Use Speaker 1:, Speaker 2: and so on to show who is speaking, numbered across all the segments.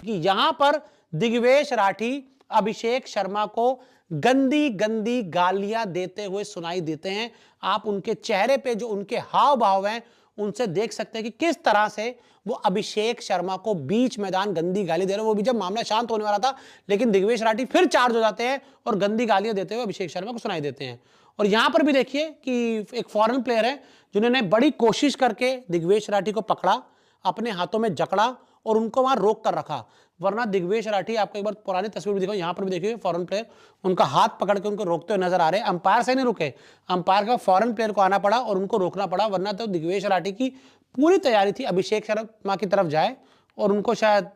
Speaker 1: कि यहां पर दिग्वेश राठी अभिषेक शर्मा को गंदी गंदी गालियां देते हुए सुनाई देते हैं। आप उनके चेहरे पे जो उनके हाव भाव हैं उनसे देख सकते हैं कि किस तरह से वो अभिषेक शर्मा को बीच मैदान गंदी गाली दे रहे हैं। वो भी जब मामला शांत होने वाला था, लेकिन दिग्वेश राठी फिर चार्ज हो जाते हैं और गंदी गालियां देते हुए अभिषेक शर्मा को सुनाई देते हैं। और यहां पर भी देखिए कि एक फॉरेन प्लेयर है जिन्होंने बड़ी कोशिश करके दिग्वेश राठी को पकड़ा, अपने हाथों में जकड़ा और उनको वहां रोक कर रखा, वरना दिग्वेश राठी, आपको एक बार पुरानी तस्वीर भी दिखाओ, यहां पर भी देखिए फॉरेन प्लेयर उनका हाथ पकड़ के उनको रोकते हुए नजर आ रहे हैं। अंपायर से नहीं रुके, अंपायर का फॉरेन प्लेयर को आना पड़ा और उनको रोकना पड़ा, वरना तो दिग्वेश राठी की पूरी तैयारी थी अभिषेक शर्मा की तरफ जाए और उनको शायद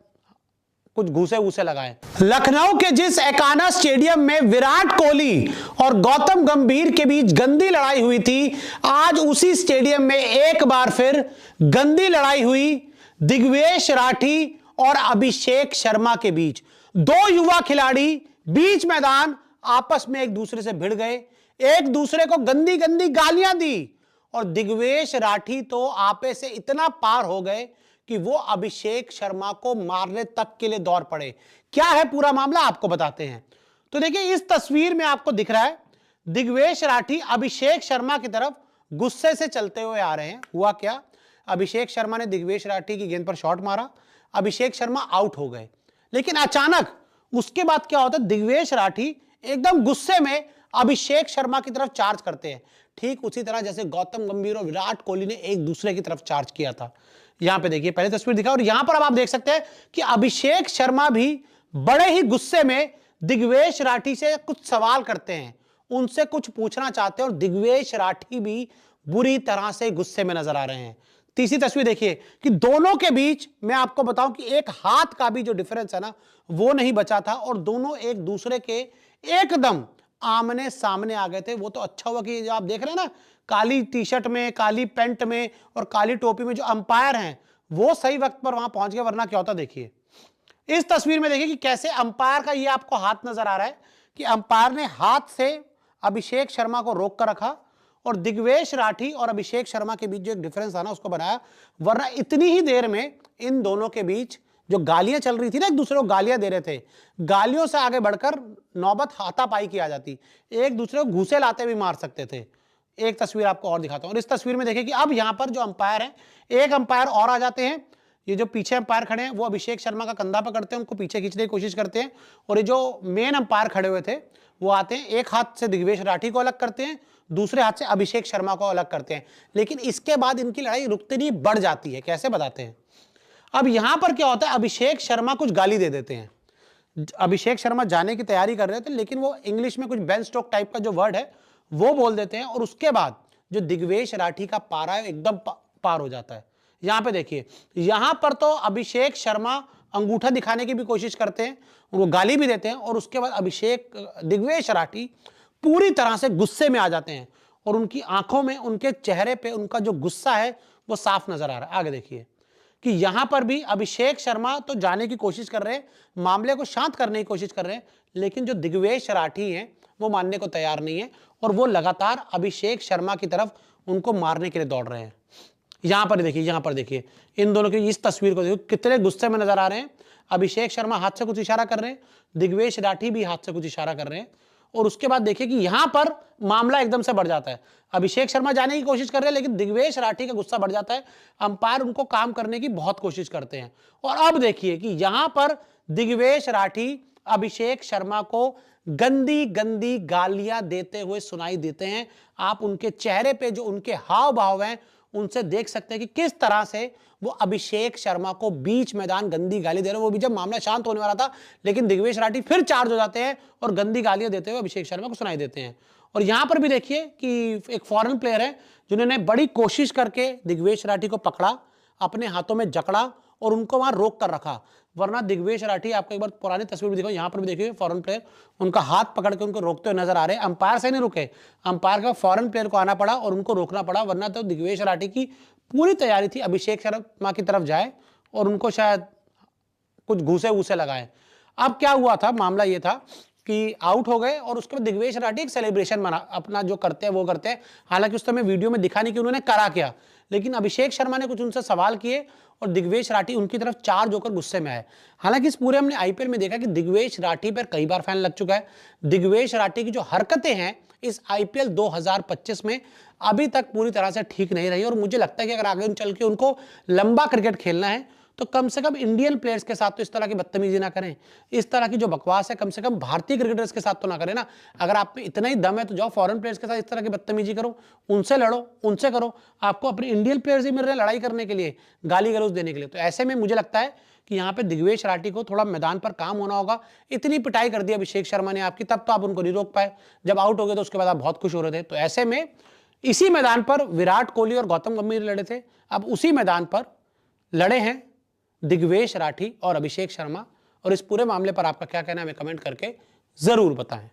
Speaker 1: कुछ घूसे वूसे लगाए। लखनऊ के जिस एकाना स्टेडियम में विराट कोहली और गौतम गंभीर के बीच गंदी लड़ाई हुई थी, आज उसी स्टेडियम में एक बार फिर गंदी लड़ाई हुई दिग्वेश राठी और अभिषेक शर्मा के बीच। दो युवा खिलाड़ी बीच मैदान आपस में एक दूसरे से भिड़ गए, एक दूसरे को गंदी गंदी गालियां दी और दिग्वेश राठी तो आपे से इतना पार हो गए कि वो अभिषेक शर्मा को मारने तक के लिए दौड़ पड़े। क्या है पूरा मामला आपको बताते हैं। तो देखिए इस तस्वीर में आपको दिख रहा है दिग्वेश राठी अभिषेक शर्मा की तरफ गुस्से से चलते हुए आ रहे हैं। हुआ क्या, अभिषेक शर्मा ने दिग्वेश राठी की गेंद पर शॉट मारा, अभिषेक शर्मा आउट हो गए, लेकिन अचानक उसके बाद क्या होता है, दिग्वेश राठी एकदम गुस्से में अभिषेक शर्मा की तरफ चार्ज करते हैं, ठीक उसी तरह जैसे गौतम गंभीर और विराट कोहली ने एक दूसरे की तरफ चार्ज किया था। यहां पे देखिए पहले तस्वीर दिखा और यहां पर अब आप देख सकते हैं कि अभिषेक शर्मा भी बड़े ही गुस्से में दिग्वेश राठी से कुछ सवाल करते हैं, उनसे कुछ पूछना चाहते हैं और दिग्वेश राठी भी बुरी तरह से गुस्से में नजर आ रहे हैं। तीसरी तस्वीर देखिए कि दोनों के बीच मैं आपको बताऊं कि एक हाथ का भी जो डिफरेंस है ना वो नहीं बचा था और दोनों एक दूसरे के एकदम आमने सामने आ गए थे। वो तो अच्छा हुआ कि जो आप देख रहे हैं ना काली टी शर्ट में, काली पैंट में और काली टोपी में जो अंपायर हैं वो सही वक्त पर वहां पहुंच गए, वरना क्या होता देखिए इस तस्वीर में। देखिए कि कैसे अंपायर का ये आपको हाथ नजर आ रहा है कि अंपायर ने हाथ से अभिषेक शर्मा को रोक कर रखा और दिग्वेश राठी और अभिषेक शर्मा के बीच जो एक डिफरेंस था ना उसको बनाया, वरना इतनी ही देर में इन दोनों के बीच जो गालियां चल रही थी ना, एक दूसरे को गालियां दे रहे थे, गालियों से आगे बढ़कर नौबत हाथापाई की आ जाती, एक दूसरे को घूसे लाते भी मार सकते थे। एक तस्वीर आपको और दिखाता हूं और इस तस्वीर में देखिए कि अब यहां पर जो अंपायर है, एक अंपायर और आ जाते हैं। ये जो पीछे अंपायर खड़े हैं वो अभिषेक शर्मा का कंधा पकड़ते हैं, उनको पीछे खींचने की कोशिश करते हैं और ये जो मेन अंपायर खड़े हुए थे वो आते हैं, एक हाथ से दिग्वेश राठी को अलग करते हैं, दूसरे हाथ से अभिषेक शर्मा को अलग करते हैं, लेकिन इसके बाद इनकी लड़ाई रुकती नहीं, बढ़ जाती है। कैसे बताते हैं। अब यहां पर क्या होता है, अभिषेक शर्मा कुछ गाली दे देते हैं। अभिषेक शर्मा जाने की तैयारी कर रहे थे, लेकिन वो इंग्लिश में कुछ बेन स्टोक टाइप का जो वर्ड है वो बोल देते हैं और उसके बाद जो दिग्वेश राठी का पारा है एकदम पार हो जाता है। यहां पे देखिए, यहां पर तो अभिषेक शर्मा अंगूठा दिखाने की भी कोशिश करते हैं, उनको गाली भी देते हैं और उसके बाद दिग्वेश राठी पूरी तरह से गुस्से में आ जाते हैं और उनकी आंखों में, उनके चेहरे पे उनका जो गुस्सा है वो साफ नजर आ रहा है। आगे देखिए कि यहां पर भी अभिषेक शर्मा तो जाने की कोशिश कर रहे हैं, मामले को शांत करने की कोशिश कर रहे हैं, लेकिन जो दिग्वेश राठी हैं वो मानने को तैयार नहीं है और वो लगातार अभिषेक शर्मा की तरफ उनको मारने के लिए दौड़ रहे हैं। यहां पर देखिए इन दोनों की इस तस्वीर को देखो, कितने गुस्से में नजर आ रहे हैं। अभिषेक शर्मा हाथ से कुछ इशारा कर रहे हैं, दिग्वेश राठी भी हाथ से कुछ इशारा कर रहे हैं और उसके बाद देखिए कि यहां पर मामला एकदम से बढ़ जाता है। अभिषेक शर्मा जाने की कोशिश कर रहे हैं, लेकिन दिग्वेश राठी का गुस्सा बढ़ जाता है। अंपायर उनको काम करने की बहुत कोशिश करते हैं और अब देखिए कि यहां पर दिग्वेश राठी अभिषेक शर्मा को गंदी गंदी गालियां देते हुए सुनाई देते हैं। आप उनके चेहरे पे जो उनके हाव भाव हैं उनसे देख सकते हैं कि किस तरह से वो अभिषेक शर्मा को बीच मैदान गंदी गाली दे रहे हैं। वो भी जब मामला शांत होने वाला था, लेकिन दिग्वेश राठी फिर चार्ज हो जाते हैं और गंदी गालियां देते हुए अभिषेक शर्मा को सुनाई देते हैं। और यहां पर भी देखिए कि एक फॉरेन प्लेयर है जिन्होंने बड़ी कोशिश करके दिग्वेश राठी को पकड़ा, अपने हाथों में जकड़ा और उनको वहां रोक कर रखा, वरना दिग्वेश राठी, आपको एक बार पुरानी तस्वीर भी दिखाओ, यहां पर भी देखिए फॉरेन प्लेयर उनका हाथ पकड़ के उनको रोकते हुए नजर आ रहे हैं। अंपायर से नहीं रुके, अंपायर का फॉरेन प्लेयर को आना पड़ा और उनको रोकना पड़ा, वरना तो दिग्वेश राठी की पूरी तैयारी थी अभिषेक शर्मा की तरफ जाए और उनको शायद कुछ घूसे वूसे लगाए। अब क्या हुआ था, मामला ये था कि आउट हो गए और उसके बाद दिग्वेश राठी एक सेलिब्रेशन मना अपना जो करते हैं वो करते हैं। हालांकि उस समय वीडियो में दिखा नहीं कि उन्होंने करा क्या, लेकिन अभिषेक शर्मा ने कुछ उनसे सवाल किए और दिग्वेश राठी उनकी तरफ चार्ज होकर गुस्से में आए। हालांकि इस पूरे हमने आईपीएल में देखा कि दिग्वेश राठी पर कई बार फैन लग चुका है। दिग्वेश राठी की जो हरकतें हैं इस आईपीएल 2025 में अभी तक पूरी तरह से ठीक नहीं रही और मुझे लगता है कि अगर आगे चल के उनको लंबा क्रिकेट खेलना है तो कम से कम इंडियन प्लेयर्स के साथ तो इस तरह की बदतमीजी ना करें, इस तरह की जो बकवास है कम से कम भारतीय क्रिकेटर्स के साथ तो ना करें ना। अगर आप में इतना ही दम है तो जाओ फॉरेन प्लेयर्स के साथ इस तरह की बदतमीजी करो, उनसे लड़ो, उनसे करो। आपको अपने इंडियन प्लेयर्स ही मिल रहे हैं लड़ाई करने के लिए, गाली गलौज देने के लिए। तो ऐसे में मुझे लगता है कि यहाँ पे दिग्वेश राठी को थोड़ा मैदान पर काम होना होगा। इतनी पिटाई कर दी अभिषेक शर्मा ने आपकी, तब तो आप उनको नहीं रोक पाए। जब आउट हो गए तो उसके बाद आप बहुत खुश हो रहे थे। तो ऐसे में इसी मैदान पर विराट कोहली और गौतम गंभीर लड़े थे, अब उसी मैदान पर लड़े हैं दिग्वेश राठी और अभिषेक शर्मा। और इस पूरे मामले पर आपका क्या कहना है हमें कमेंट करके जरूर बताएं।